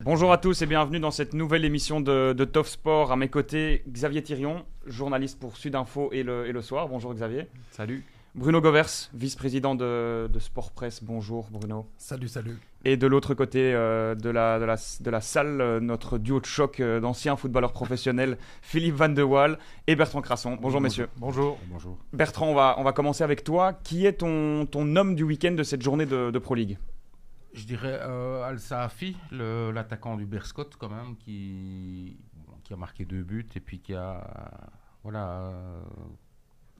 Bonjour à tous et bienvenue dans cette nouvelle émission de Top Sport. À mes côtés, Xavier Thirion, journaliste pour Sudinfo et le Soir. Bonjour Xavier. Salut. Bruno Govers, vice-président de Sport Presse. Bonjour Bruno. Salut. Et de l'autre côté de la salle, notre duo de choc d'anciens footballeurs professionnels, Philippe Van de Waal et Bertrand Crasson. Bonjour messieurs. Bonjour. Bertrand, on va commencer avec toi. Qui est ton homme du week-end de cette journée de Pro League ? Je dirais Al Saafi, l'attaquant du Berscott quand même, qui a marqué 2 buts et puis qui a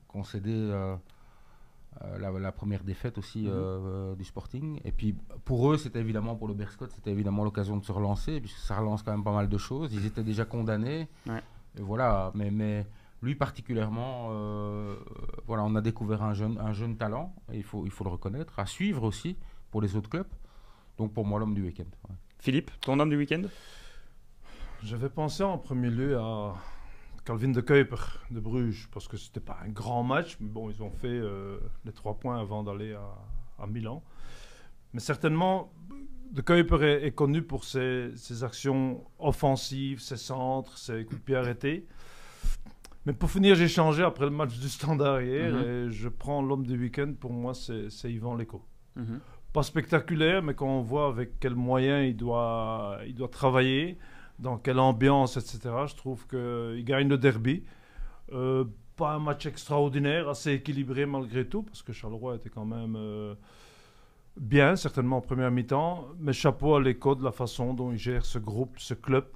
concédé la première défaite aussi du Sporting. Et puis pour eux, pour le Berscott, c'était évidemment l'occasion de se relancer, puisque ça relance quand même pas mal de choses. Ils étaient déjà condamnés. Ouais. Et voilà, mais lui particulièrement, on a découvert un jeune talent, et il faut le reconnaître, à suivre aussi pour les autres clubs. Donc pour moi, l'homme du week-end. Ouais. Philippe, ton homme du week-end ? Je vais penser en premier lieu à Calvin de Kuyper de Bruges, parce que c'était pas un grand match, mais bon, ils ont fait les 3 points avant d'aller à Milan. Mais certainement, de Kuyper est connu pour ses actions offensives, ses centres, ses coups de pied arrêtés. Mais pour finir, j'ai changé après le match du Standard hier, et je prends l'homme du week-end. Pour moi, c'est Yvan Lecco. Pas spectaculaire, mais quand on voit avec quels moyens il doit travailler, dans quelle ambiance, etc., je trouve qu'il gagne le derby. Pas un match extraordinaire, assez équilibré malgré tout, parce que Charleroi était quand même bien, certainement en première mi-temps, mais chapeau à Lecco de la façon dont il gère ce groupe, ce club,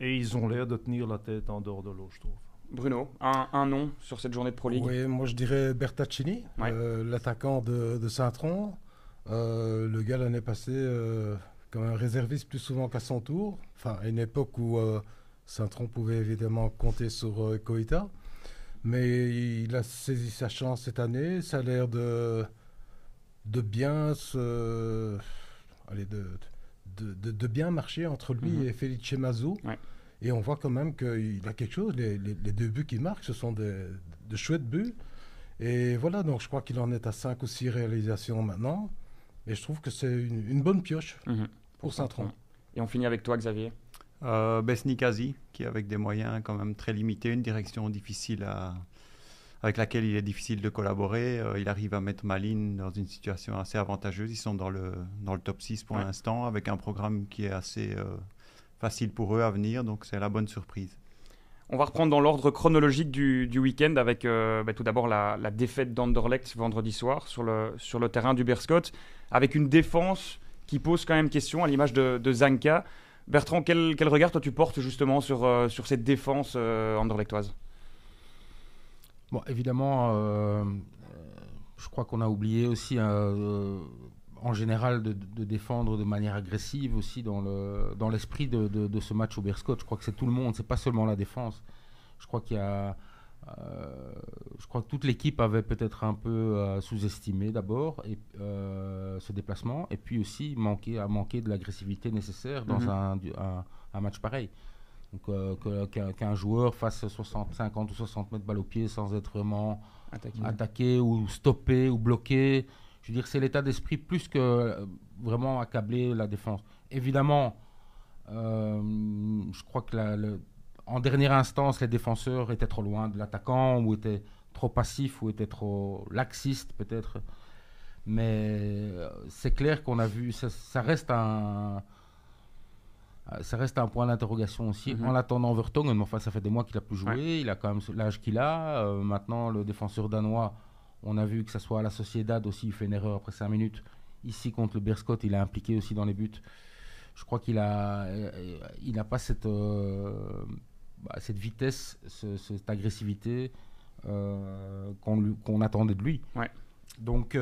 et ils ont l'air de tenir la tête en dehors de l'eau, je trouve. Bruno, un nom sur cette journée de Pro League ? Oui, moi je dirais Bertaccini, Ouais. l'attaquant de Saint-Tron. Le gars l'année passée, comme un réserviste plus souvent qu'à son tour. Enfin, à une époque où Saint-Tron pouvait évidemment compter sur Koita. Mais il a saisi sa chance cette année. Ça a l'air de bien de bien marcher entre lui et Felice Mazou. Ouais. Et on voit quand même qu'il a quelque chose. Les 2 buts qu'il marque, ce sont de chouettes buts. Et voilà, donc je crois qu'il en est à 5 ou 6 réalisations maintenant. Et je trouve que c'est une bonne pioche pour Saint-Tron. Et on finit avec toi, Xavier. Besni Kazi, qui avec des moyens quand même très limités, une direction difficile avec laquelle il est difficile de collaborer. Il arrive à mettre Malines dans une situation assez avantageuse. Ils sont dans le top 6 pour l'instant, avec un programme qui est assez facile pour eux à venir. Donc c'est la bonne surprise. On va reprendre dans l'ordre chronologique du week-end avec tout d'abord la défaite d'Anderlecht vendredi soir sur le terrain du Berscott, avec une défense qui pose quand même question à l'image de Zanka. Bertrand, quel regard toi tu portes justement sur cette défense anderlechtoise ? Bon, évidemment, je crois qu'on a oublié aussi en général de défendre de manière agressive aussi dans l'esprit de ce match au Berscott. Je crois que c'est tout le monde, c'est pas seulement la défense. Je crois que toute l'équipe avait peut-être un peu sous-estimé d'abord ce déplacement, et puis aussi a manqué de l'agressivité nécessaire dans un match pareil. Donc qu'un joueur fasse 50 ou 60 mètres balle au pied sans être vraiment attaqué ou stoppé ou bloqué. Je veux dire, c'est l'état d'esprit plus que vraiment accabler la défense. Évidemment, je crois que en dernière instance, les défenseurs étaient trop loin de l'attaquant, ou étaient trop passifs, ou étaient trop laxistes peut-être. Mais c'est clair qu'on a vu, ça reste un point d'interrogation aussi. En attendant Vertonghen, enfin, ça fait des mois qu'il a plus joué, il a quand même l'âge qu'il a. Maintenant, le défenseur danois, on a vu que ça soit à la Sociedad aussi, il fait une erreur après 5 minutes. Ici, contre le Berscott, il est impliqué aussi dans les buts. Je crois qu'il n'a pas cette vitesse, cette agressivité qu'on attendait de lui. Ouais. Donc,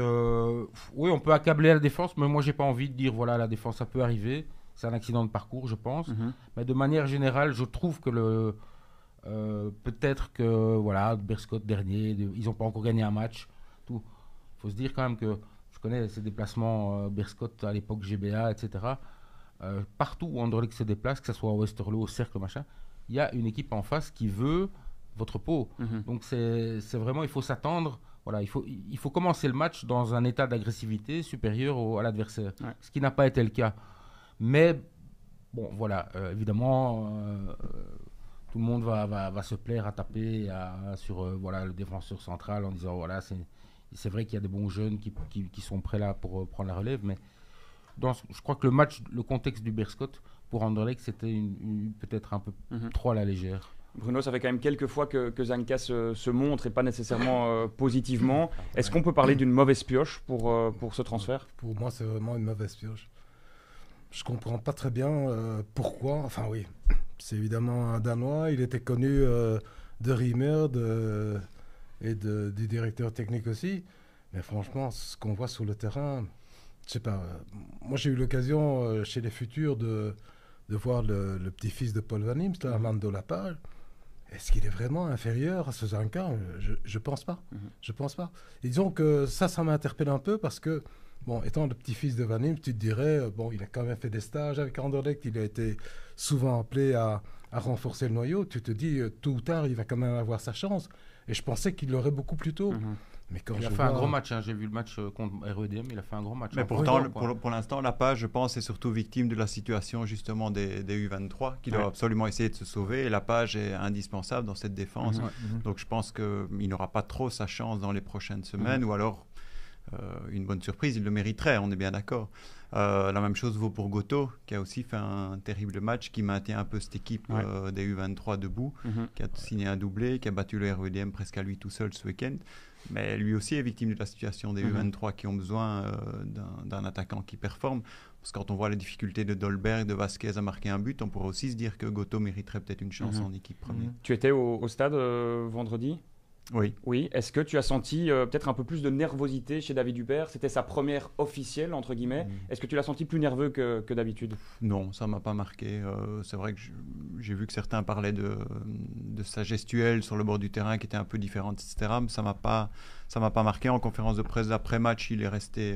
oui, on peut accabler la défense, mais moi, j'ai pas envie de dire, voilà, la défense, ça peut arriver. C'est un accident de parcours, je pense. Mais de manière générale, je trouve que peut-être que Berscott dernier, ils n'ont pas encore gagné un match. Il faut se dire quand même que je connais ces déplacements Berscott à l'époque GBA, etc. Partout où Anderlecht se déplace, que ce soit au Westerlo, au Cercle, machin, il y a une équipe en face qui veut votre peau. Donc c'est vraiment, il faut s'attendre. Voilà, il faut commencer le match dans un état d'agressivité supérieur à l'adversaire, ce qui n'a pas été le cas. Mais Bon, voilà, évidemment, tout le monde va se plaire à taper sur le défenseur central en disant voilà, c'est vrai qu'il y a des bons jeunes qui sont prêts là pour prendre la relève, mais je crois que le contexte du Beerscot pour Anderlecht, c'était peut-être un peu trop à la légère. Bruno, ça fait quand même quelques fois que Zanka se montre et pas nécessairement positivement. Est-ce qu'on peut parler d'une mauvaise pioche pour ce transfert ? Pour moi, c'est vraiment une mauvaise pioche. Je comprends pas très bien pourquoi. Enfin oui, c'est évidemment un Danois. Il était connu de Riemer et du directeur technique aussi. Mais franchement, ce qu'on voit sur le terrain, je sais pas. Moi, j'ai eu l'occasion chez les Futurs de voir le petit-fils de Paul Van Imst, Armando Lapage. Est-ce qu'il est vraiment inférieur à ce Zanka ? Je pense pas. Je pense pas. Et disons que ça m'interpelle un peu parce que, bon, étant le petit-fils de Van Imst, tu te dirais, bon, il a quand même fait des stages avec Anderlecht, il a été souvent appelé à renforcer le noyau. Tu te dis, tôt ou tard, il va quand même avoir sa chance. Et je pensais qu'il l'aurait beaucoup plus tôt. Mais quand il a fait un gros match, j'ai vu le match contre REDM, il a fait un gros match. Mais pourtant, pour l'instant, Lapage, je pense, est surtout victime de la situation justement des U23, qui doivent absolument essayer de se sauver. Et Lapage est indispensable dans cette défense. Donc je pense qu'il n'aura pas trop sa chance dans les prochaines semaines, ou alors une bonne surprise, il le mériterait, on est bien d'accord. La même chose vaut pour Goto, qui a aussi fait un terrible match, qui maintient un peu cette équipe des U23 debout, qui a signé un doublé, qui a battu le REDM presque à lui tout seul ce week-end. Mais lui aussi est victime de la situation des U23 qui ont besoin d'un attaquant qui performe. Parce que quand on voit les difficultés de Dolberg, de Vasquez à marquer un but, on pourrait aussi se dire que Goto mériterait peut-être une chance en équipe première. Tu étais au stade vendredi ? Oui. Est-ce que tu as senti peut-être un peu plus de nervosité chez David Huppert ? C'était sa première officielle, entre guillemets. Est-ce que tu l'as senti plus nerveux que d'habitude ? Non, ça ne m'a pas marqué. C'est vrai que j'ai vu que certains parlaient de sa gestuelle sur le bord du terrain qui était un peu différente, etc. Mais ça m'a pas marqué. En conférence de presse d'après-match, il est resté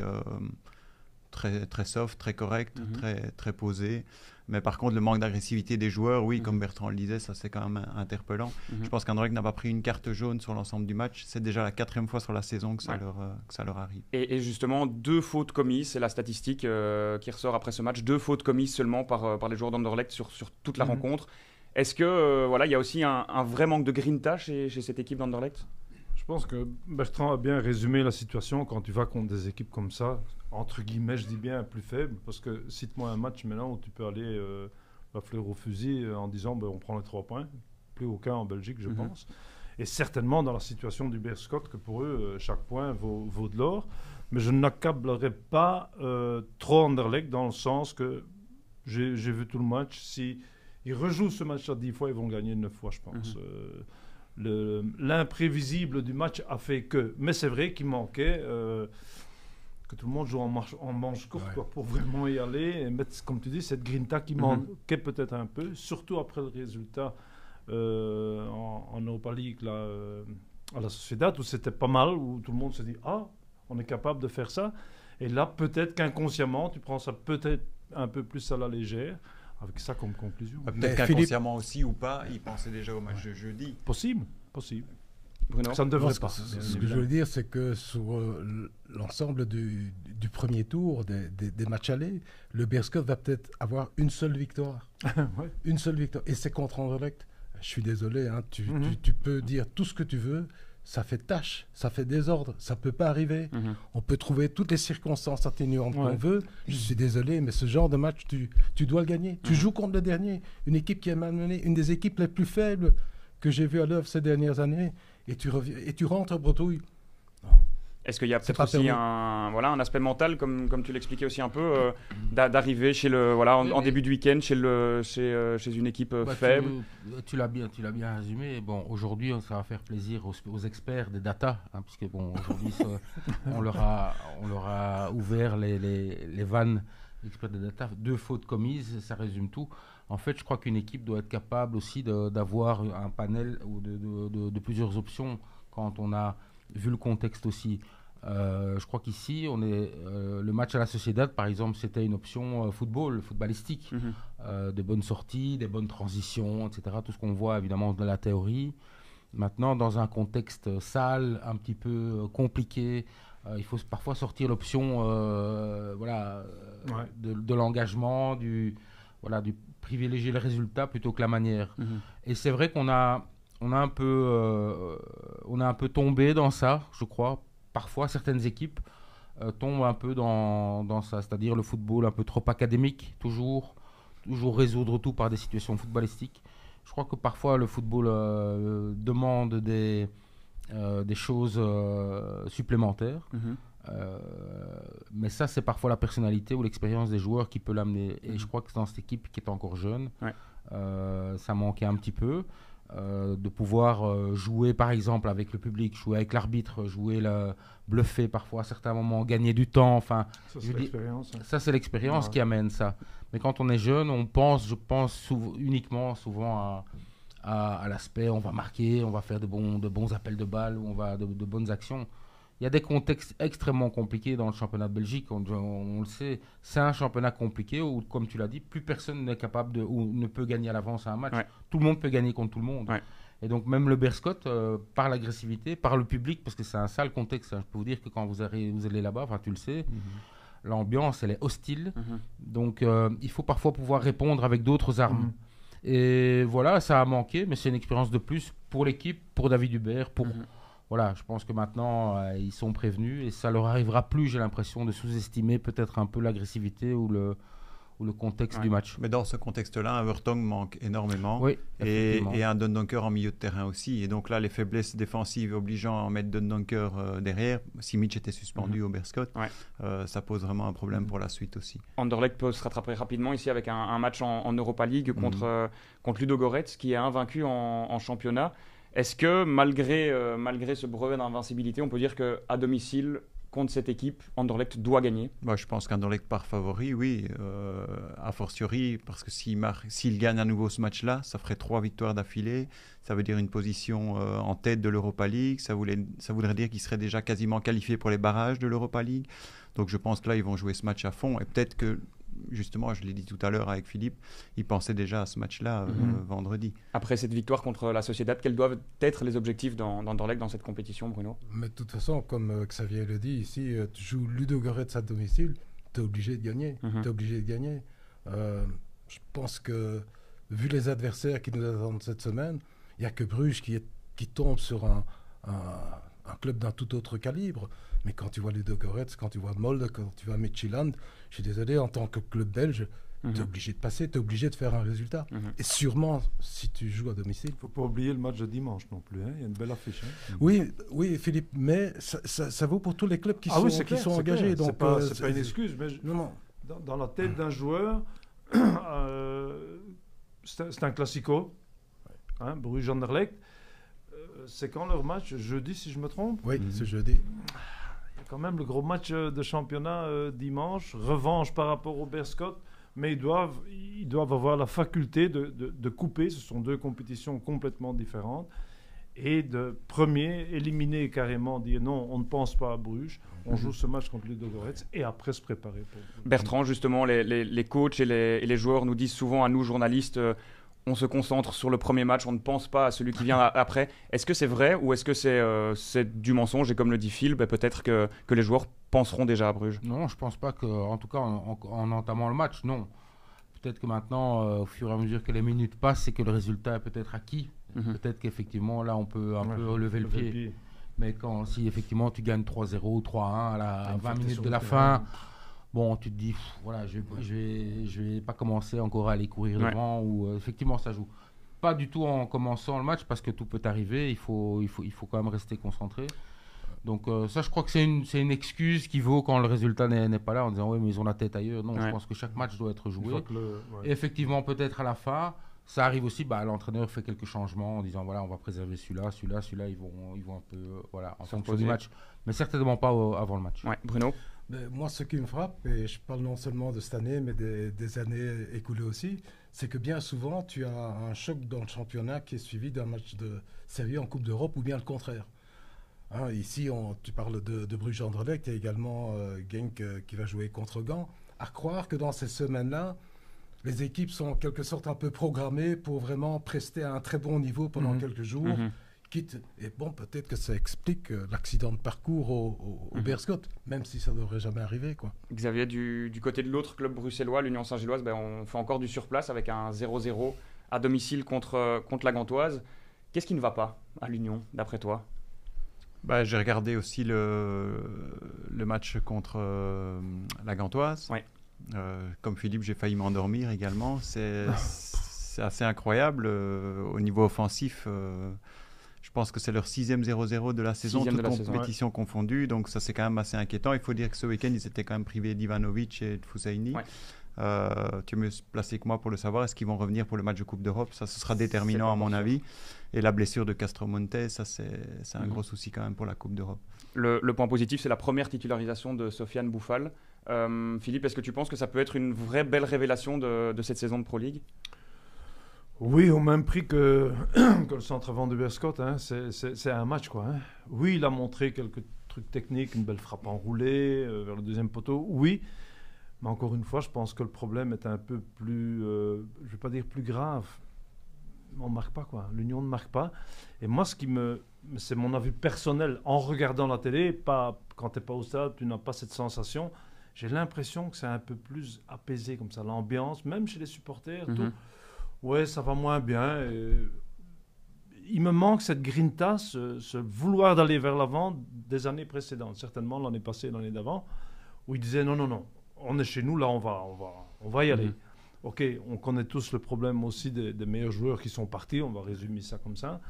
très, très soft, très correct, très, très posé. Mais par contre, le manque d'agressivité des joueurs, oui, comme Bertrand le disait, ça c'est quand même interpellant. Je pense qu'Anderlecht n'a pas pris une carte jaune sur l'ensemble du match. C'est déjà la 4e fois sur la saison que ça leur arrive. Et justement, 2 fautes commises, c'est la statistique qui ressort après ce match. 2 fautes commises seulement par les joueurs d'Anderlecht sur toute la rencontre. Est-ce que il y a aussi un vrai manque de grinta chez cette équipe d'Anderlecht ? Je pense que Bertrand a bien résumé la situation quand tu vas contre des équipes comme ça, entre guillemets, je dis bien plus faibles, parce que cite-moi un match maintenant où tu peux aller la fleur au fusil en disant on prend les 3 points, plus aucun en Belgique, je pense. Et certainement dans la situation du Beerscot, que pour eux, chaque point vaut de l'or. Mais je n'accablerai pas trop Anderlecht dans le sens que j'ai vu tout le match. Si ils rejouent ce match-là 10 fois, ils vont gagner 9 fois, je pense. L'imprévisible du match a fait que... Mais c'est vrai qu'il manquait que tout le monde joue en manche courte pour vraiment y aller et mettre, comme tu dis, cette grinta qui manquait peut-être un peu, surtout après le résultat en Europa League là, à la Sociedad, où c'était pas mal, où tout le monde se dit « Ah, on est capable de faire ça ». Et là, peut-être qu'inconsciemment, tu prends ça peut-être un peu plus à la légère, avec ça comme conclusion. Peut-être qu'inconsciemment aussi ou pas, il pensait déjà au match de jeudi. Possible. Bruno, ça ne devrait pas. Ce que je veux dire, c'est que sur l'ensemble du premier tour des matchs allés, le Beerscot va peut-être avoir une seule victoire. Une seule victoire. Et c'est contre Anderlecht. Je suis désolé, hein, tu peux dire tout ce que tu veux. Ça fait tâche, ça fait désordre, ça ne peut pas arriver. On peut trouver toutes les circonstances atténuantes qu'on veut. Je suis désolé, mais ce genre de match, tu dois le gagner. Tu joues contre le dernier, une équipe qui est malmenée, une des équipes les plus faibles que j'ai vues à l'œuvre ces dernières années, et tu rentres en bretouille. Est-ce qu'il y a peut-être aussi un aspect mental, comme tu l'expliquais aussi un peu, d'arriver chez en début de week-end chez une équipe faible. Tu l'as bien résumé. Bon, aujourd'hui, ça va faire plaisir aux experts des data, hein, puisque aujourd'hui, on leur a ouvert les vannes experts des data. 2 fautes commises, ça résume tout. En fait, je crois qu'une équipe doit être capable aussi d'avoir un panel ou de plusieurs options quand on a vu le contexte aussi. Je crois qu'ici, le match à la Sociedad, par exemple, c'était une option footballistique. Des bonnes sorties, des bonnes transitions, etc. Tout ce qu'on voit évidemment dans la théorie. Maintenant, dans un contexte sale, un petit peu compliqué, il faut parfois sortir l'option de l'engagement, voilà, privilégier le résultat plutôt que la manière. Et c'est vrai qu'on a un peu tombé dans ça, je crois. Parfois, certaines équipes tombent un peu dans ça, c'est-à-dire le football un peu trop académique, toujours résoudre tout par des situations footballistiques. Je crois que parfois le football demande des choses supplémentaires. Mais ça, c'est parfois la personnalité ou l'expérience des joueurs qui peut l'amener. Et je crois que dans cette équipe qui est encore jeune, ça manquait un petit peu. De pouvoir jouer par exemple avec le public, jouer avec l'arbitre, bluffer parfois à certains moments, gagner du temps. Enfin, ça c'est l'expérience qui amène ça. Mais quand on est jeune, je pense uniquement souvent à l'aspect on va marquer, on va faire de bons appels de balles, on va de bonnes actions. Il y a des contextes extrêmement compliqués dans le championnat de Belgique, on le sait. C'est un championnat compliqué où, comme tu l'as dit, plus personne n'est capable ou ne peut gagner à l'avance à un match. Tout le monde peut gagner contre tout le monde. Et donc même le Berscott, par l'agressivité, par le public, parce que c'est un sale contexte. Je peux vous dire que quand vous allez là-bas, enfin tu le sais, l'ambiance elle est hostile. Donc il faut parfois pouvoir répondre avec d'autres armes. Et voilà, ça a manqué, mais c'est une expérience de plus pour l'équipe, pour David Hubert, pour... Voilà, je pense que maintenant, ils sont prévenus et ça leur arrivera plus, j'ai l'impression, de sous-estimer peut-être un peu l'agressivité ou le contexte du match. Mais dans ce contexte-là, un Vertonghen manque énormément et un Dendoncker en milieu de terrain aussi. Et donc là, les faiblesses défensives obligeant à mettre Dendoncker derrière, si Mitch était suspendu au Berscott, ça pose vraiment un problème pour la suite aussi. Anderlecht peut se rattraper rapidement ici avec un match en Europa League contre Ludogorets, qui est invaincu en championnat. Est-ce que malgré ce brevet d'invincibilité, on peut dire qu'à domicile, contre cette équipe, Anderlecht doit gagner? Je pense qu'Anderlecht part favori, oui, a fortiori, parce que s'il gagne à nouveau ce match-là, ça ferait 3 victoires d'affilée, ça veut dire une position en tête de l'Europa League, ça voudrait dire qu'il serait déjà quasiment qualifié pour les barrages de l'Europa League. Donc je pense que là, ils vont jouer ce match à fond, et peut-être que justement, je l'ai dit tout à l'heure avec Philippe, il pensait déjà à ce match-là vendredi. Après cette victoire contre la Sociedad, quels doivent être les objectifs d'Anderlecht dans cette compétition, Bruno? Mais de toute façon, comme Xavier le dit, ici, tu joues Ludogorets à domicile, tu es obligé de gagner. Je pense que, vu les adversaires qui nous attendent cette semaine, il n'y a que Bruges qui tombe sur un club d'un tout autre calibre. Mais quand tu vois Ludogorets, quand tu vois Molde, quand tu vois Midtjylland, je suis désolé, en tant que club belge, tu es obligé de passer, tu es obligé de faire un résultat. Et sûrement, si tu joues à domicile... Il ne faut pas oublier le match de dimanche non plus, il y a une belle affiche. Oui, Philippe, mais ça vaut pour tous les clubs qui sont engagés. Ce n'est pas une excuse, mais dans la tête d'un joueur, c'est un classico, Bruges-Anderlecht. C'est quand leur match? Jeudi, si je me trompe? Oui, c'est jeudi. Il y a quand même le gros match de championnat dimanche, revanche par rapport au Berscott, mais ils doivent avoir la faculté de couper. Ce sont deux compétitions complètement différentes. Et de premier, éliminer carrément, dire non, on ne pense pas à Bruges, on joue ce match contre Ludogorets et après se préparer. Bertrand, justement, les coachs et les joueurs nous disent souvent à nous, journalistes, on se concentre sur le premier match, on ne pense pas à celui qui vient après. Est-ce que c'est vrai ou est-ce que c'est du mensonge? Et comme le dit Phil, peut-être que les joueurs penseront déjà à Bruges. Non, je ne pense pas qu'en tout cas en entamant le match, non. Peut-être que maintenant, au fur et à mesure que les minutes passent et que le résultat est peut-être acquis, peut-être qu'effectivement là on peut un peu lever le pied. Mais si effectivement tu gagnes 3-0 ou 3-1 à 20 minutes de la fin... Bon, tu te dis, voilà, je vais pas commencer encore à aller courir devant, ou effectivement ça joue. Pas du tout en commençant le match, parce que tout peut arriver, il faut quand même rester concentré. Donc ça, je crois que c'est une excuse qui vaut quand le résultat n'est pas là, en disant, oui, mais ils ont la tête ailleurs. Non, je pense que chaque match doit être joué. Et effectivement, peut-être à la fin, ça arrive aussi, l'entraîneur fait quelques changements en disant, voilà, on va préserver celui-là, ils vont un peu, en fonction du match. Mais certainement pas avant le match. Ouais. Bruno? Mais moi, ce qui me frappe, et je parle non seulement de cette année, mais des années écoulées aussi, c'est que bien souvent, tu as un choc dans le championnat qui est suivi d'un match de série en Coupe d'Europe ou bien le contraire. Ici, tu parles de Bruges-Anderlecht, il y a également Genk qui va jouer contre Gand. À croire que dans ces semaines-là, les équipes sont en quelque sorte un peu programmées pour vraiment prester à un très bon niveau pendant quelques jours. Et bon, peut-être que ça explique l'accident de parcours au Beerschot, même si ça ne devrait jamais arriver, quoi. Xavier, du côté de l'autre club bruxellois, l'Union Saint-Gilloise, on fait encore du surplace avec un 0-0 à domicile contre la Gantoise. Qu'est-ce qui ne va pas à l'Union, d'après toi ? J'ai regardé aussi le match contre la Gantoise. Ouais. Comme Philippe, j'ai failli m'endormir également. C'est assez incroyable. Au niveau offensif, je pense que c'est leur 6e 0-0 de la saison, toute compétition confondue. Donc ça, c'est quand même assez inquiétant. Il faut dire que ce week-end, ils étaient quand même privés d'Ivanovic et de Fusaini. Ouais. Tu es mieux placé que moi pour le savoir. Est-ce qu'ils vont revenir pour le match de Coupe d'Europe ? Ça, ce sera déterminant à mon avis. Et la blessure de Castromonte, ça c'est un gros souci quand même pour la Coupe d'Europe. Le point positif, c'est la première titularisation de Sofiane Bouffal. Philippe, est-ce que tu penses que ça peut être une vraie belle révélation de cette saison de Pro League ? Oui, au même prix que le centre-avant de Beerschot, hein, c'est un match, quoi. Hein. Oui, il a montré quelques trucs techniques, une belle frappe enroulée vers le deuxième poteau, oui. Mais encore une fois, je pense que le problème est un peu plus, je ne vais pas dire plus grave. On ne marque pas, quoi. L'Union ne marque pas. Et moi, c'est mon avis personnel, en regardant la télé, pas, quand tu n'es pas au stade, tu n'as pas cette sensation. J'ai l'impression que c'est un peu plus apaisé comme ça, l'ambiance, même chez les supporters, tout. Ouais, ça va moins bien. Il me manque cette grinta, ce vouloir d'aller vers l'avant des années précédentes. Certainement l'année passée, l'année d'avant, où ils disaient non, on est chez nous, là on va y aller. Ok, on connaît tous le problème aussi des meilleurs joueurs qui sont partis, on va résumer ça comme ça,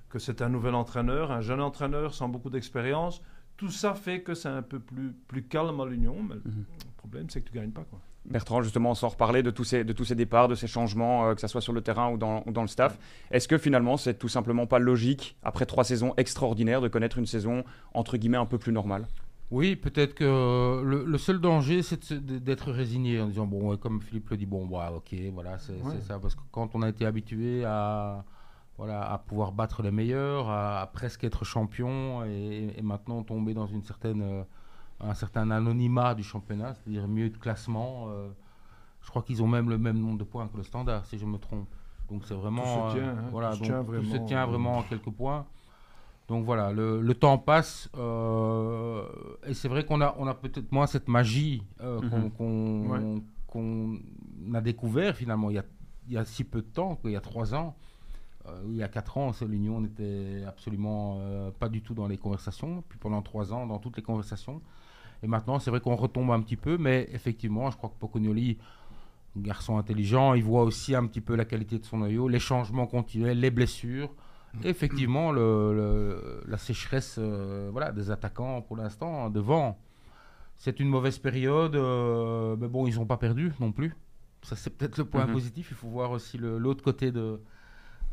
que c'est un nouvel entraîneur, un jeune entraîneur sans beaucoup d'expérience. Tout ça fait que c'est un peu plus calme à l'Union, mais le problème c'est que tu ne gagnes pas, quoi. Bertrand, justement, sans reparler de tous ces départs, de ces changements, que ce soit sur le terrain ou dans le staff, est-ce que finalement c'est tout simplement pas logique, après 3 saisons extraordinaires, de connaître une saison entre guillemets un peu plus normale ? Oui, peut-être que le seul danger, c'est d'être résigné en disant, bon, comme Philippe le dit, bon, ok, voilà, c'est ça. Parce que quand on a été habitué à pouvoir battre les meilleurs, à presque être champion, et maintenant tomber dans un certain anonymat du championnat, c'est-à-dire mieux de classement. Je crois qu'ils ont même le même nombre de points que le Standard, si je me trompe. Donc c'est vraiment... Tout se tient vraiment en quelques points. Donc voilà, le temps passe et c'est vrai qu'on a peut-être moins cette magie qu'on a découvert finalement il y a si peu de temps, il y a 3 ans. Il y a 4 ans, l'Union n'était absolument pas du tout dans les conversations. Puis pendant 3 ans, dans toutes les conversations. Et maintenant, c'est vrai qu'on retombe un petit peu, mais effectivement, je crois que Pocognoli, un garçon intelligent, il voit aussi un petit peu la qualité de son noyau, les changements continuels, les blessures. Et effectivement, la sécheresse des attaquants pour l'instant devant. C'est une mauvaise période, mais bon, ils n'ont pas perdu non plus. Ça, c'est peut-être le point positif. Il faut voir aussi l'autre côté de...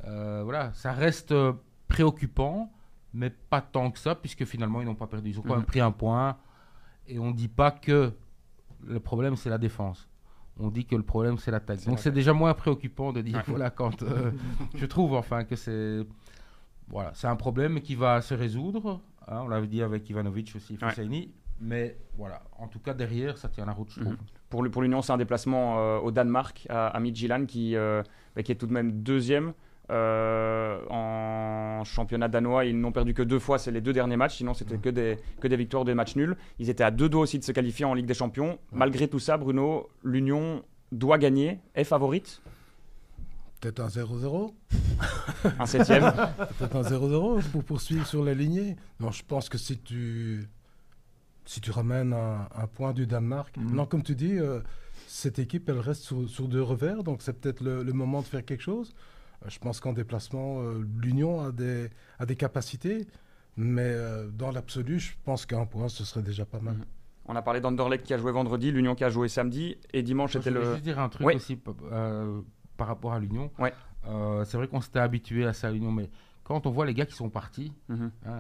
ça reste préoccupant, mais pas tant que ça, puisque finalement, ils n'ont pas perdu. Ils ont quand même pris un point. Et on ne dit pas que le problème, c'est la défense. On dit que le problème, c'est l'attaque. Donc, c'est déjà moins préoccupant de dire, quand je trouve enfin que c'est un problème qui va se résoudre. Hein, on l'avait dit avec Ivanovic aussi, Fusaini. Mais voilà, en tout cas, derrière, ça tient la route, je trouve. Pour l'Union, c'est un déplacement au Danemark, à Midtjylland, qui est tout de même 2e. En championnat danois, ils n'ont perdu que 2 fois, c'est les 2 derniers matchs, sinon c'était que des victoires, des matchs nuls. Ils étaient à 2 doigts aussi de se qualifier en Ligue des Champions. Malgré tout ça, Bruno, l'Union doit gagner, est favorite ? Peut-être un 0-0. Un 7e. Peut-être un 0-0 pour poursuivre sur la lignée. Non, je pense que si tu ramènes un point du Danemark, non, comme tu dis, cette équipe, elle reste sur 2 revers, donc c'est peut-être le moment de faire quelque chose. Je pense qu'en déplacement, l'Union a des capacités, mais dans l'absolu, je pense qu'un point, ce serait déjà pas mal. On a parlé d'Anderlecht qui a joué vendredi, l'Union qui a joué samedi, et dimanche c'était le... Je veux juste dire un truc aussi par rapport à l'Union. C'est vrai qu'on s'était habitué à ça à l'Union, mais quand on voit les gars qui sont partis,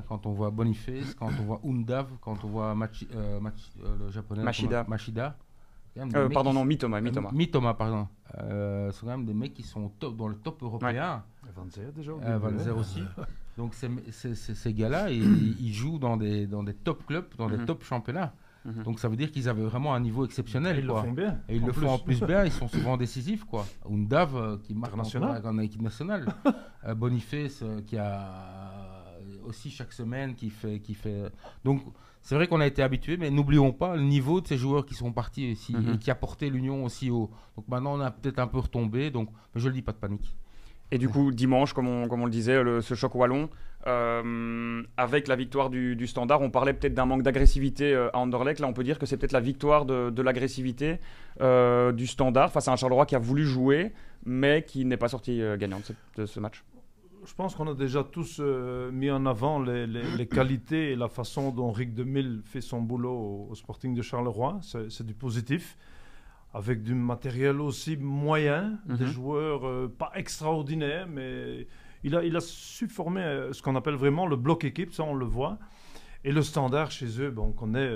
quand on voit Boniface, quand on voit Undav, quand on voit le japonais Machida. Mitoma, pardon. Ce sont quand même des mecs qui sont dans le top européen. Van Zer déjà. Van Zer aussi. Donc ces gars-là, ils jouent dans des top clubs, dans des top championnats. Donc ça veut dire qu'ils avaient vraiment un niveau exceptionnel. Ils le font bien. Et ils le font en plus bien, ils sont souvent décisifs. Undav qui marque en équipe nationale. Boniface qui a aussi chaque semaine qui fait. Donc c'est vrai qu'on a été habitué, mais n'oublions pas le niveau de ces joueurs qui sont partis ici et qui a porté l'Union aussi haut. Donc maintenant on a peut-être un peu retombé, donc mais je le dis, pas de panique. Et du coup, dimanche, comme on le disait, ce choc wallon, avec la victoire du Standard, on parlait peut-être d'un manque d'agressivité à Anderlecht. Là, on peut dire que c'est peut-être la victoire de l'agressivité du Standard face à un Charleroi qui a voulu jouer, mais qui n'est pas sorti gagnant de ce match. Je pense qu'on a déjà tous mis en avant les qualités et la façon dont Rick Demille fait son boulot au Sporting de Charleroi. C'est du positif. Avec du matériel aussi moyen, des joueurs pas extraordinaires, mais il a su former ce qu'on appelle vraiment le bloc équipe, ça on le voit. Et le Standard chez eux, on connaît,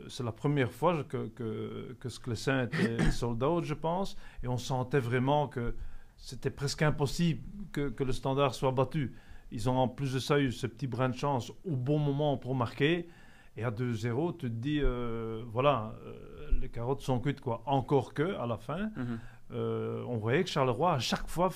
c'est la première fois que Sclessin était sold out, je pense, et on sentait vraiment que c'était presque impossible que le Standard soit battu. Ils ont en plus de ça eu ce petit brin de chance au bon moment pour marquer. Et à 2-0, tu te dis, les carottes sont cuites, quoi. Encore que, à la fin, on voyait que Charleroi, à chaque fois,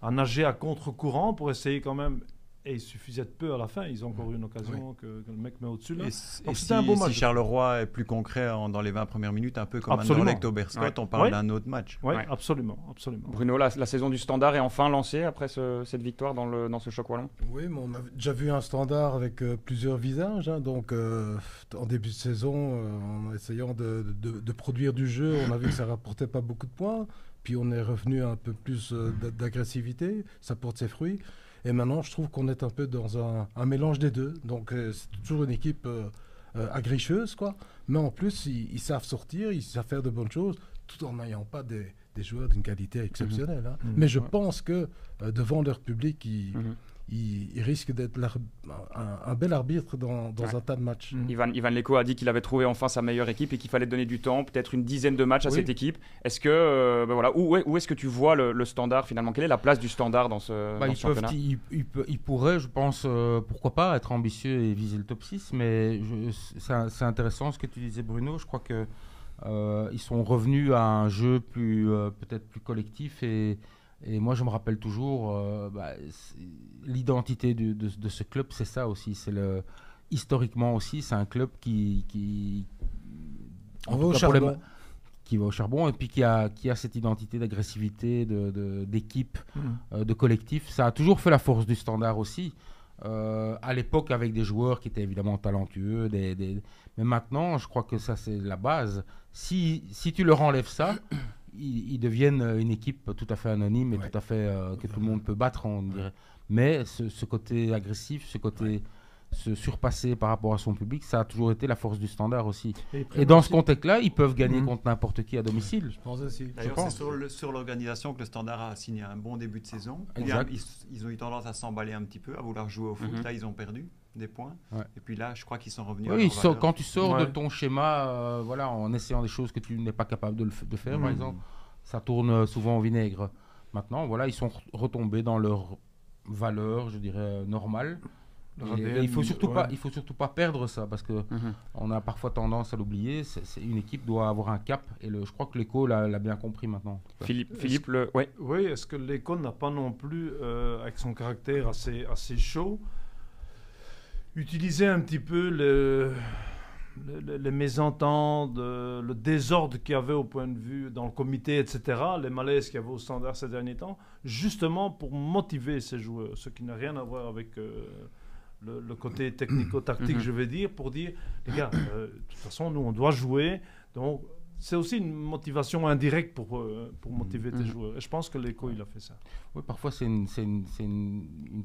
a nagé à contre-courant pour essayer quand même. Et il suffisait de peu à la fin. Ils ont encore eu une occasion que le mec met au-dessus. Là. Donc c'était un beau match. Si Charleroi est plus concret dans les 20 premières minutes, un peu comme Anderlecht au Berscott, on parle d'un autre match. Oui, absolument. Bruno, la saison du Standard est enfin lancée après cette victoire dans ce choc wallon. Oui, mais on a déjà vu un Standard avec plusieurs visages. Donc, en début de saison, en essayant de produire du jeu, on a vu que ça ne rapportait pas beaucoup de points. Puis on est revenu à un peu plus d'agressivité. Ça porte ses fruits. Et maintenant, je trouve qu'on est un peu dans un mélange des deux. Donc, c'est toujours une équipe agricheuse, quoi. Mais en plus, ils savent sortir, ils savent faire de bonnes choses, tout en n'ayant pas des joueurs d'une qualité exceptionnelle. Hein. Mais je pense que devant leur public, il risque d'être un bel arbitre dans un tas de matchs. Ivan Leko a dit qu'il avait trouvé enfin sa meilleure équipe et qu'il fallait donner du temps, peut-être une dizaine de matchs à cette équipe. Est-ce que, où est-ce que tu vois le Standard finalement? Quelle est la place du Standard dans ce championnat? Il pourrait, je pense, pourquoi pas, être ambitieux et viser le top 6, mais c'est intéressant ce que tu disais, Bruno. Je crois que ils sont revenus à un jeu peut-être plus collectif et moi, je me rappelle toujours, l'identité de ce club, c'est ça aussi. Historiquement aussi, c'est un club qui va au charbon. Qui va au charbon et puis qui a cette identité d'agressivité, d'équipe, de collectif. Ça a toujours fait la force du Standard aussi. À l'époque, avec des joueurs qui étaient évidemment talentueux. Mais maintenant, je crois que ça, c'est la base. Si tu leur enlèves ça... Ils deviennent une équipe tout à fait anonyme et tout à fait que tout le monde peut battre, on dirait. Mais ce côté agressif, ce côté se surpasser par rapport à son public, ça a toujours été la force du Standard aussi. Et dans ce contexte-là, ils peuvent gagner contre n'importe qui à domicile. Je pense aussi. D'ailleurs, c'est sur l'organisation que le Standard a signé un bon début de saison. Ils ont eu tendance à s'emballer un petit peu, à vouloir jouer au foot. Là, ils ont perdu des points. Et puis là, je crois qu'ils sont revenus. Oui, quand tu sors de ton schéma, en essayant des choses que tu n'es pas capable de faire, par exemple, ça tourne souvent au vinaigre. Maintenant, ils sont retombés dans leur valeur, je dirais, normale. Et il faut surtout pas perdre ça, parce que on a parfois tendance à l'oublier. Une équipe doit avoir un cap, et je crois que l'Eco l'a bien compris maintenant. Philippe, oui, est-ce que l'Eco n'a pas non plus, avec son caractère assez chaud, utilisé un petit peu les mésententes, le désordre qu'il y avait au point de vue dans le comité, etc., les malaises qu'il y avait au Standard ces derniers temps, justement pour motiver ces joueurs, ce qui n'a rien à voir avec le côté technico-tactique, je vais dire, pour dire, les gars, de toute façon, nous, on doit jouer, donc c'est aussi une motivation indirecte pour motiver tes joueurs. Et je pense que l'Eco, il a fait ça. Oui, parfois, c'est une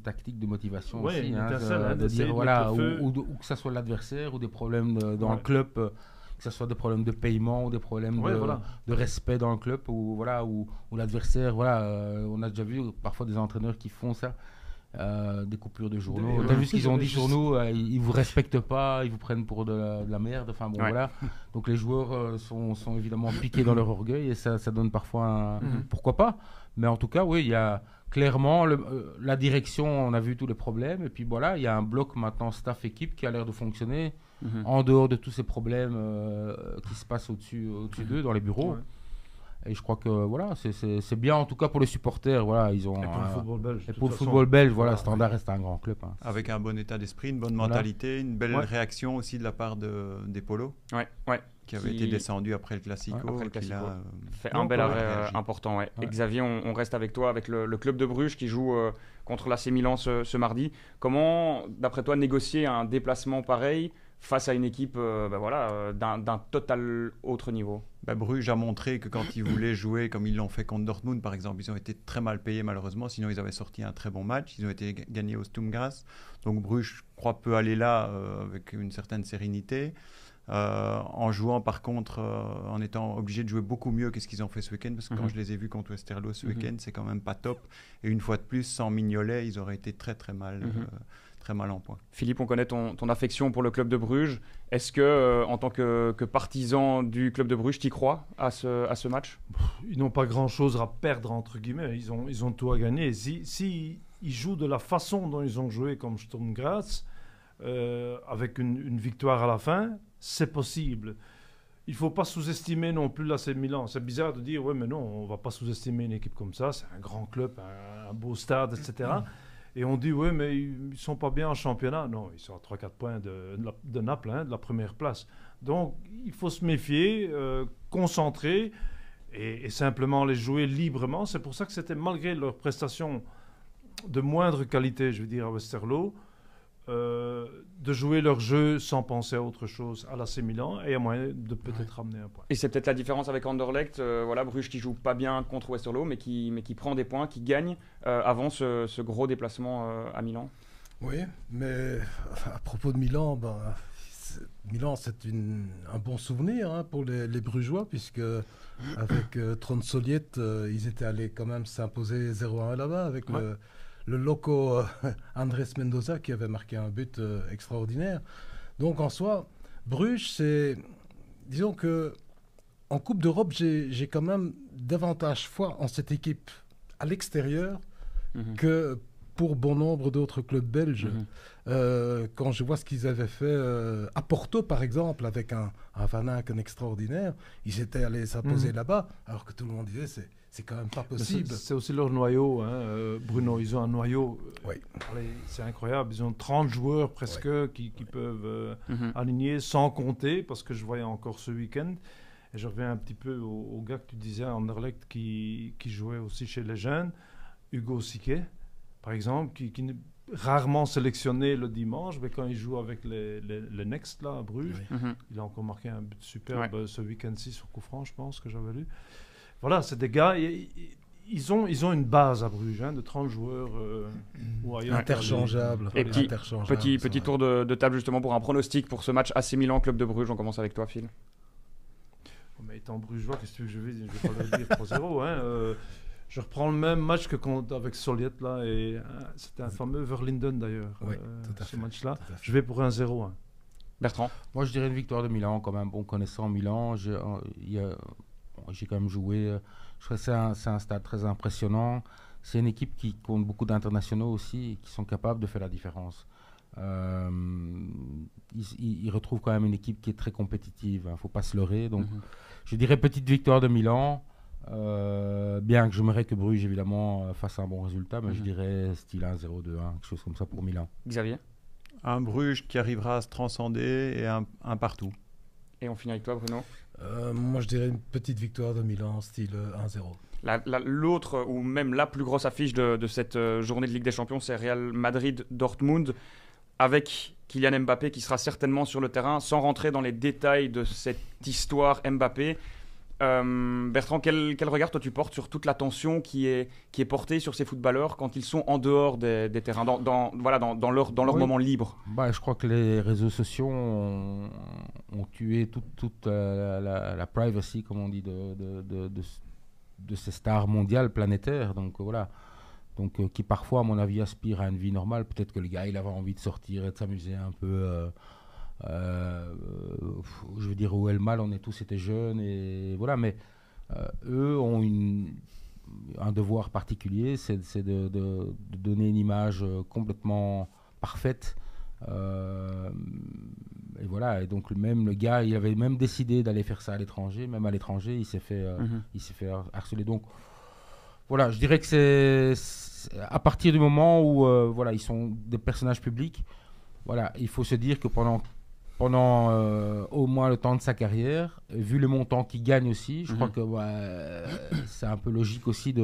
tactique de motivation aussi. De dire, ou que ce soit l'adversaire, ou des problèmes dans le club, que ce soit des problèmes de paiement, ou des problèmes de respect dans le club, ou l'adversaire, on a déjà vu parfois des entraîneurs qui font ça. Des coupures de journaux. T'as vu ce qu'ils ont dit sur nous, ils vous respectent pas, ils vous prennent pour de la merde. Enfin bon, voilà. Donc les joueurs sont évidemment piqués dans leur orgueil et ça donne parfois pourquoi pas. Mais en tout cas, oui, il y a clairement la direction. On a vu tous les problèmes et puis voilà, il y a un bloc maintenant staff équipe qui a l'air de fonctionner en dehors de tous ces problèmes qui se passent au-dessus d'eux dans les bureaux. Et je crois que voilà, c'est bien en tout cas pour les supporters. Voilà, ils ont, Et pour le football belge. et pour le football belge, voilà, Standard reste un grand club. Hein. Avec un bon état d'esprit, une bonne mentalité, une belle réaction aussi de la part des Polos. Qui avait été descendu après le Classico. Qui a fait un bel arrêt important. Et Xavier, on reste avec toi, avec le club de Bruges qui joue contre l'AC Milan ce mardi. Comment, d'après toi, négocier un déplacement pareil face à une équipe d'un total autre niveau? Bruges a montré que quand ils voulaient jouer comme ils l'ont fait contre Dortmund, par exemple, ils ont été très mal payés malheureusement, sinon ils avaient sorti un très bon match. Ils ont été gagnés au Sturm Graz. Donc Bruges, je crois, peut aller là avec une certaine sérénité. En jouant par contre, en étant obligé de jouer beaucoup mieux que ce qu'ils ont fait ce week-end, parce que quand je les ai vus contre Westerlo ce week-end, c'est quand même pas top. Et une fois de plus, sans Mignolet, ils auraient été très très mal en point. Philippe, on connaît ton affection pour le club de Bruges. Est-ce que, en tant que partisan du club de Bruges, tu y crois à ce match? Ils n'ont pas grand-chose à perdre, entre guillemets. Ils ont tout à gagner. Si ils jouent de la façon dont ils ont joué comme Sturm Graz, avec une victoire à la fin, c'est possible. Il ne faut pas sous-estimer non plus l'AC Milan. C'est bizarre de dire, ouais, mais non, on ne va pas sous-estimer une équipe comme ça. C'est un grand club, un beau stade, etc. Et on dit, oui, mais ils ne sont pas bien en championnat. Non, ils sont à 3-4 points de Naples, de la première place. Donc, il faut se méfier, concentrer et simplement les jouer librement. C'est pour ça que c'était, malgré leurs prestations de moindre qualité, je veux dire, à Westerlo, de jouer leur jeu sans penser à autre chose à l'AC Milan et à moyen de peut-être ramener un point. Et c'est peut-être la différence avec Anderlecht, Bruges qui joue pas bien contre Westerlo mais qui prend des points, qui gagne avant ce gros déplacement à Milan. Oui, mais à propos de Milan, Milan c'est un bon souvenir pour les Brugeois, puisque avec Trond Soliet, ils étaient allés quand même s'imposer 0-1 là-bas avec le loco Andrés Mendoza qui avait marqué un but extraordinaire. Donc en soi, Bruges, disons que en Coupe d'Europe, j'ai quand même davantage foi en cette équipe à l'extérieur que pour bon nombre d'autres clubs belges. Quand je vois ce qu'ils avaient fait à Porto, par exemple, avec un Van Aken extraordinaire, ils étaient allés s'imposer là-bas, alors que tout le monde disait c'est quand même pas possible. C'est aussi leur noyau, Bruno. Ils ont un noyau. Allez, c'est incroyable. Ils ont 30 joueurs presque qui peuvent aligner sans compter, parce que je voyais encore ce week-end. Et je reviens un petit peu au gars que tu disais, Anderlecht, qui jouait aussi chez les jeunes, Hugo Siquet, par exemple, qui rarement sélectionné le dimanche, mais quand il joue avec les Next là, à Bruges, il a encore marqué un but superbe ce week-end-ci sur coup franc, je pense, que j'avais lu. Voilà, c'est des gars, ils ont une base à Bruges, de 30 joueurs interchangeables. Et petit tour de table justement pour un pronostic pour ce match AC Milan, Club de Bruges. On commence avec toi, Phil. Mais étant brugeois, qu'est-ce que je vais pas leur dire 3-0. Je reprends le même match que avec Soliet là, et c'était un fameux Verlinden d'ailleurs, ce match-là. Je vais pour un 0-1. Bertrand? Moi je dirais une victoire de Milan, quand même. Bon, connaissant Milan, j'ai quand même joué. Je trouve que c'est un stade très impressionnant. C'est une équipe qui compte beaucoup d'internationaux aussi, et qui sont capables de faire la différence. Ils retrouvent quand même une équipe qui est très compétitive, il ne faut pas se leurrer. Donc, je dirais petite victoire de Milan. Bien que j'aimerais que Bruges évidemment fasse un bon résultat, mais je dirais style 1-0, 2-1, quelque chose comme ça pour Milan. Xavier? Un Bruges qui arrivera à se transcender et un partout. Et on finit avec toi, Bruno? Moi je dirais une petite victoire de Milan, style 1-0. L'autre, ou même la plus grosse affiche de cette journée de Ligue des Champions, c'est Real Madrid-Dortmund, avec Kylian Mbappé qui sera certainement sur le terrain, sans rentrer dans les détails de cette histoire Mbappé. Bertrand, quel regard toi tu portes sur toute l'attention qui est portée sur ces footballeurs quand ils sont en dehors des terrains, dans leur moment libre? Je crois que les réseaux sociaux ont tué toute la privacy, comme on dit, de ces stars mondiales, planétaires. Donc voilà. Donc, qui parfois, à mon avis, aspirent à une vie normale. Peut-être que le gars, il avait envie de sortir et de s'amuser un peu. Je veux dire, où est le mal, on est tous été jeunes et voilà, mais eux ont un devoir particulier, c'est de donner une image complètement parfaite, voilà, et donc même le gars, il avait même décidé d'aller faire ça à l'étranger. Même à l'étranger, il s'est fait harceler. Donc voilà, je dirais que c'est à partir du moment où voilà, ils sont des personnages publics. Voilà, il faut se dire que pendant au moins le temps de sa carrière, vu le montant qu'il gagne aussi, je crois que c'est un peu logique aussi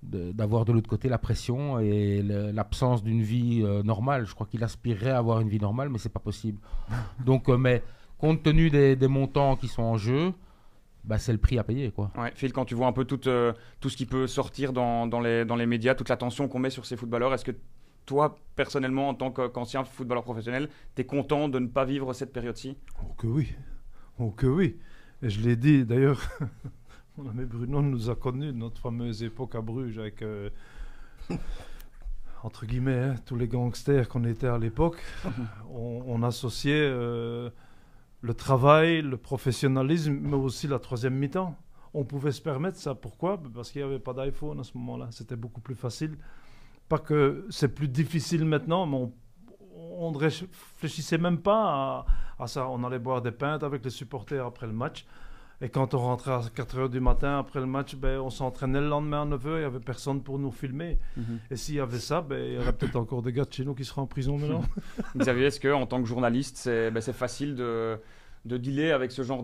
d'avoir de l'autre côté la pression et l'absence d'une vie normale. Je crois qu'il aspirerait à avoir une vie normale, mais c'est pas possible. Donc, mais compte tenu des montants qui sont en jeu, c'est le prix à payer, quoi. Ouais, Phil, quand tu vois un peu tout ce qui peut sortir dans les médias, toute l'attention qu'on met sur ces footballeurs, est-ce que toi, personnellement, en tant qu'ancien footballeur professionnel, tu es content de ne pas vivre cette période-ci ? Oh que oui. Oh que oui. Et je l'ai dit, d'ailleurs, mon ami Bruno nous a connus, notre fameuse époque à Bruges, avec, entre guillemets, tous les gangsters qu'on était à l'époque. On associait le travail, le professionnalisme, mais aussi la troisième mi-temps. On pouvait se permettre ça. Pourquoi ? Parce qu'il n'y avait pas d'iPhone à ce moment-là. C'était beaucoup plus facile. Pas que c'est plus difficile maintenant, mais on ne réfléchissait même pas à ça. On allait boire des pintes avec les supporters après le match. Et quand on rentrait à 4h du matin après le match, on s'entraînait le lendemain à 9h, il n'y avait personne pour nous filmer. Et s'il y avait ça, il y aurait peut-être encore des gars de chez nous qui seraient en prison maintenant. Xavier, est-ce qu'en tant que journaliste, c'est facile de dealer avec ce genre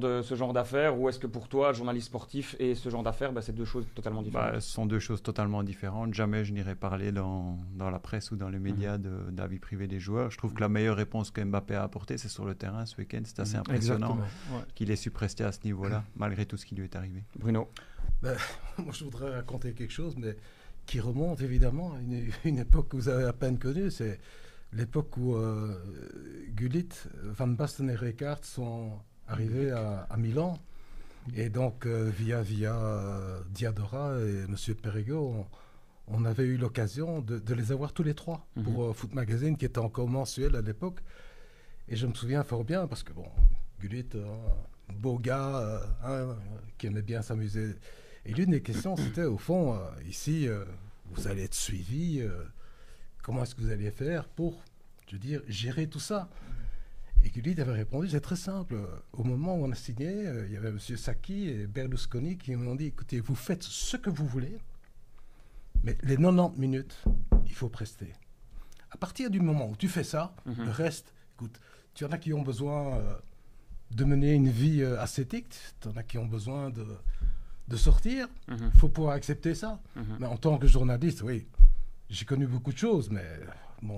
d'affaires, ou est-ce que pour toi, journaliste sportif et ce genre d'affaires, c'est deux choses totalement différentes ? Ce sont deux choses totalement différentes. Jamais je n'irai parler dans la presse ou dans les médias de la vie privée des joueurs. Je trouve que la meilleure réponse que Mbappé a apportée, c'est sur le terrain ce week-end. C'est assez impressionnant qu'il ait su prester à ce niveau-là, malgré tout ce qui lui est arrivé. Bruno ? Moi, je voudrais raconter quelque chose, mais qui remonte évidemment à une époque que vous avez à peine connue. C'est l'époque où Gullit, Van Basten et Rijkaard sont arrivés à Milan. Et donc, via Diadora et M. Perego, on avait eu l'occasion de les avoir tous les trois pour Foot Magazine, qui était encore mensuel à l'époque. Et je me souviens fort bien, parce que Gullit, beau gars, qui aimait bien s'amuser. Et l'une des questions, c'était au fond, ici, vous allez être suivi. Comment est-ce que vous allez faire pour, gérer tout ça ? Et Gullit avait répondu, c'est très simple. Au moment où on a signé, il y avait M. Sacchi et Berlusconi qui m'ont dit, écoutez, vous faites ce que vous voulez, mais les 90 minutes, il faut prester. À partir du moment où tu fais ça, le reste, écoute, tu en as qui ont besoin de mener une vie ascétique, tu en as qui ont besoin de sortir, il faut pouvoir accepter ça. Mais en tant que journaliste, oui, j'ai connu beaucoup de choses, mais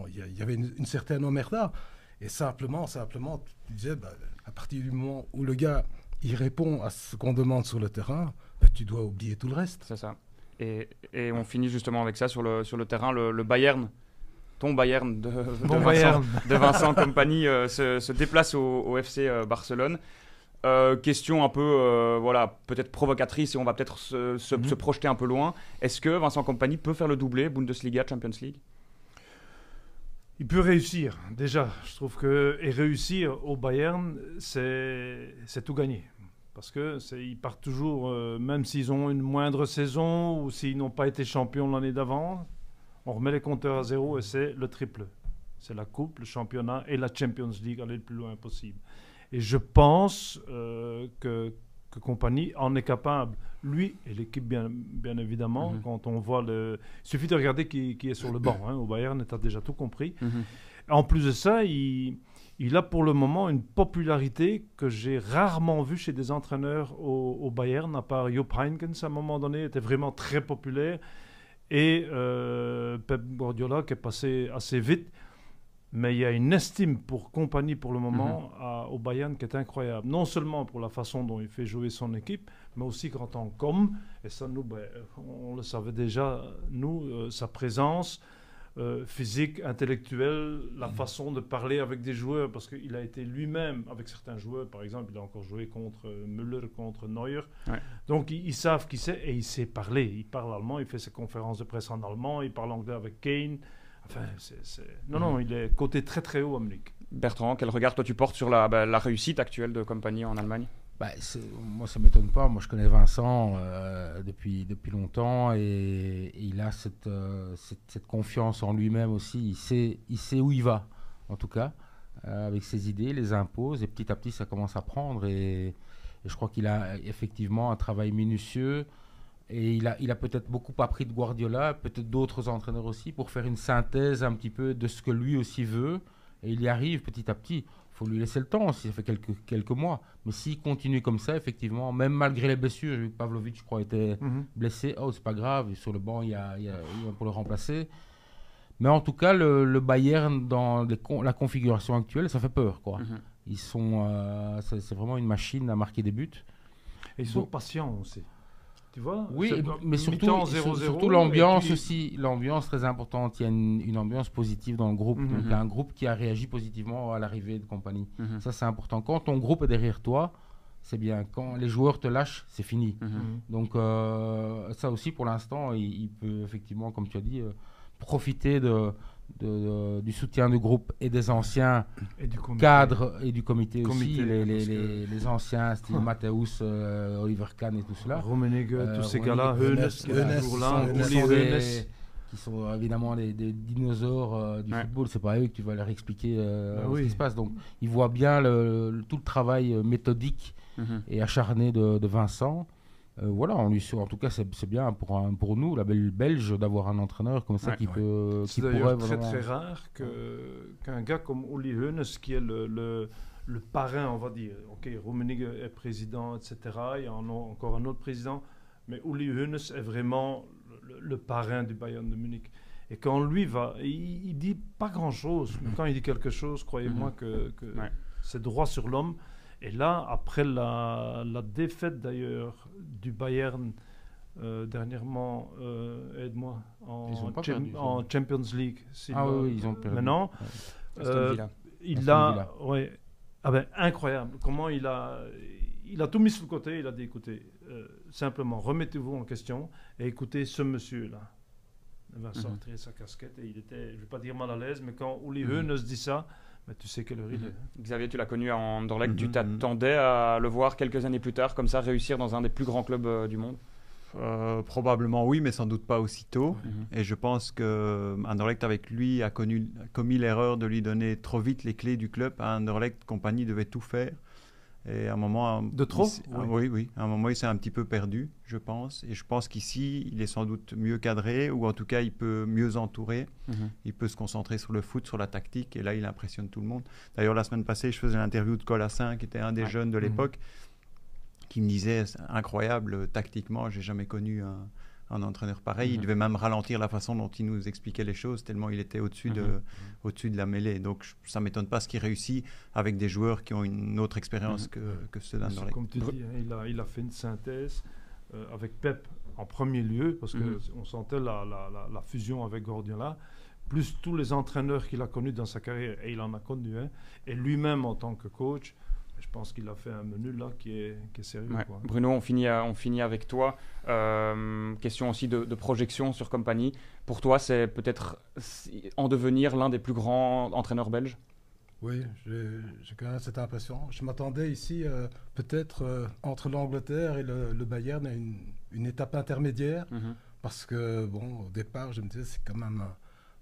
il y avait une certaine omerta. Et simplement, tu disais, à partir du moment où le gars, il répond à ce qu'on demande sur le terrain, tu dois oublier tout le reste. C'est ça. Et on finit justement avec ça sur le terrain, le Bayern. Ton Bayern de Vincent Kompany se déplace au FC Barcelone. Question un peu, peut-être provocatrice, et on va peut-être se projeter un peu loin. Est-ce que Vincent Kompany peut faire le doublé Bundesliga, Champions League ? Il peut réussir, déjà. Je trouve que réussir au Bayern, c'est tout gagner. Parce qu'ils partent toujours, même s'ils ont une moindre saison ou s'ils n'ont pas été champions l'année d'avant, on remet les compteurs à zéro et c'est le triple. C'est la coupe, le championnat et la Champions League, aller le plus loin possible. Et je pense que Kompany en est capable. Lui et l'équipe, bien évidemment. Quand on voit il suffit de regarder qui est sur le banc. Au Bayern, tu as déjà tout compris. En plus de ça, il a pour le moment une popularité que j'ai rarement vue chez des entraîneurs au Bayern, à part Jupp Heynckes, à un moment donné, était vraiment très populaire. Et Pep Guardiola, qui est passé assez vite. Mais il y a une estime pour Kompany pour le moment au Bayern qui est incroyable. Non seulement pour la façon dont il fait jouer son équipe, mais aussi en tant qu'homme. Et ça, nous, on le savait déjà, sa présence physique, intellectuelle, la façon de parler avec des joueurs, parce qu'il a été lui-même avec certains joueurs. Par exemple, il a encore joué contre Müller, contre Neuer. Ouais. Donc, ils savent qui c'est et il sait parler. Il parle allemand, il fait ses conférences de presse en allemand, il parle anglais avec Kane. Enfin, Non, il est coté très très haut à Munich. Bertrand, quel regard toi tu portes sur la réussite actuelle de Kompany en Allemagne ? Moi, ça ne m'étonne pas. Moi, je connais Vincent depuis longtemps et il a cette confiance en lui-même aussi. Il sait où il va, en tout cas. avec ses idées, les impose et petit à petit ça commence à prendre et je crois qu'il a effectivement un travail minutieux et il a peut-être beaucoup appris de Guardiola, peut-être d'autres entraîneurs aussi pour faire une synthèse un petit peu de ce que lui aussi veut et il y arrive petit à petit. Il faut lui laisser le temps, ça fait quelques mois. Mais s'il continue comme ça, effectivement, même malgré les blessures, j'ai vu que Pavlovic, je crois, était blessé. Oh, c'est pas grave, sur le banc, il y a pour le remplacer. Mais en tout cas, le Bayern, dans la configuration actuelle, ça fait peur, quoi. Ils sont, c'est vraiment une machine à marquer des buts. Et ils sont patients aussi. Tu vois, oui, mais surtout l'ambiance puis... aussi, l'ambiance très importante. Il y a une ambiance positive dans le groupe. Donc, il y a un groupe qui a réagi positivement à l'arrivée de compagnie. Ça, c'est important. Quand ton groupe est derrière toi, c'est bien. Quand les joueurs te lâchent, c'est fini. Donc, ça aussi, pour l'instant, il peut effectivement, comme tu as dit, profiter du soutien du groupe et des anciens et du cadres et du comité aussi, les anciens, style Matthäus, Oliver Kahn et tout cela. Rummenigge, tous ces gars-là, qui sont évidemment des dinosaures du football. C'est pas eux que tu vas leur expliquer ce qui se passe. Donc, ils voient bien tout le travail méthodique et acharné de Vincent. Voilà, en tout cas, c'est bien pour nous, la belle Belge, d'avoir un entraîneur comme ça qui peut. C'est d'ailleurs très rare qu'un gars comme Uli Hoeneß, qui est le parrain, on va dire. Ok, Rummenigge est président, etc. Il y a encore un autre président, mais Uli Hoeneß est vraiment le parrain du Bayern de Munich. Et quand lui va, il dit pas grand-chose. Mais quand il dit quelque chose, croyez-moi que c'est droit sur l'homme. Et là, après la défaite d'ailleurs du Bayern dernièrement, aide-moi, en Champions League. Oui, ils ont perdu. Maintenant, incroyable. Comment il a tout mis sur le côté. Il a dit, écoutez, simplement, remettez-vous en question et écoutez ce monsieur-là. Il va sortir sa casquette et il était, je ne vais pas dire mal à l'aise, mais quand Uli Hoeneß dit ça, mais tu sais quelle heure il est. Xavier, tu l'as connu à Anderlecht. Tu t'attendais à le voir quelques années plus tard, comme ça, réussir dans un des plus grands clubs du monde? Probablement oui, mais sans doute pas aussitôt. Et je pense que Anderlecht, avec lui, a commis l'erreur de lui donner trop vite les clés du club. À Anderlecht, compagnie devait tout faire. Et à un moment, de trop. Oui. À un moment, il s'est un petit peu perdu, je pense. Et je pense qu'ici, il est sans doute mieux cadré, ou en tout cas, il peut mieux entourer. Il peut se concentrer sur le foot, sur la tactique. Et là, il impressionne tout le monde. D'ailleurs, la semaine passée, je faisais l'interview de Colassin, qui était un des jeunes de l'époque, qui me disait, c'est incroyable, tactiquement, j'ai jamais connu un entraîneur pareil. Il devait même ralentir la façon dont il nous expliquait les choses, tellement il était au-dessus de la mêlée. Donc, ça ne m'étonne pas ce qu'il réussit avec des joueurs qui ont une autre expérience que ceux d'Anderlecht. Comme tu dis, il a fait une synthèse avec Pep en premier lieu, parce qu'on sentait la fusion avec Guardiola, plus tous les entraîneurs qu'il a connus dans sa carrière, et il en a connu un, et lui-même en tant que coach. Je pense qu'il a fait un menu là qui est sérieux. Quoi. Bruno, on finit avec toi. Question aussi de projection sur Kompany. Pour toi, c'est peut-être en devenir l'un des plus grands entraîneurs belges? Oui, j'ai quand même cette impression. Je m'attendais ici peut-être entre l'Angleterre et le Bayern à une étape intermédiaire. Parce que, bon, au départ, je me disais c'est quand même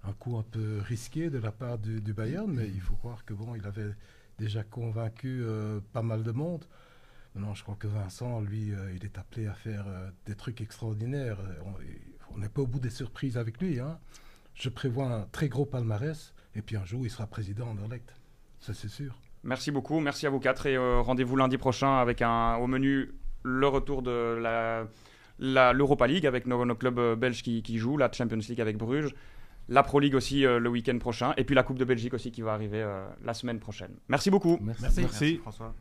un coup un peu risqué de la part du Bayern. Mais il faut croire que, bon, il avait déjà convaincu pas mal de monde. Maintenant, je crois que Vincent, lui, il est appelé à faire des trucs extraordinaires. On n'est pas au bout des surprises avec lui. Je prévois un très gros palmarès. Et puis un jour, il sera président d'Anderlecht. Ça, c'est sûr. Merci beaucoup. Merci à vous quatre. Et rendez-vous lundi prochain avec au menu le retour de l'Europa League avec nos clubs belges qui jouent, la Champions League avec Bruges. La Pro League aussi le week-end prochain. Et puis la Coupe de Belgique aussi qui va arriver la semaine prochaine. Merci beaucoup. Merci François.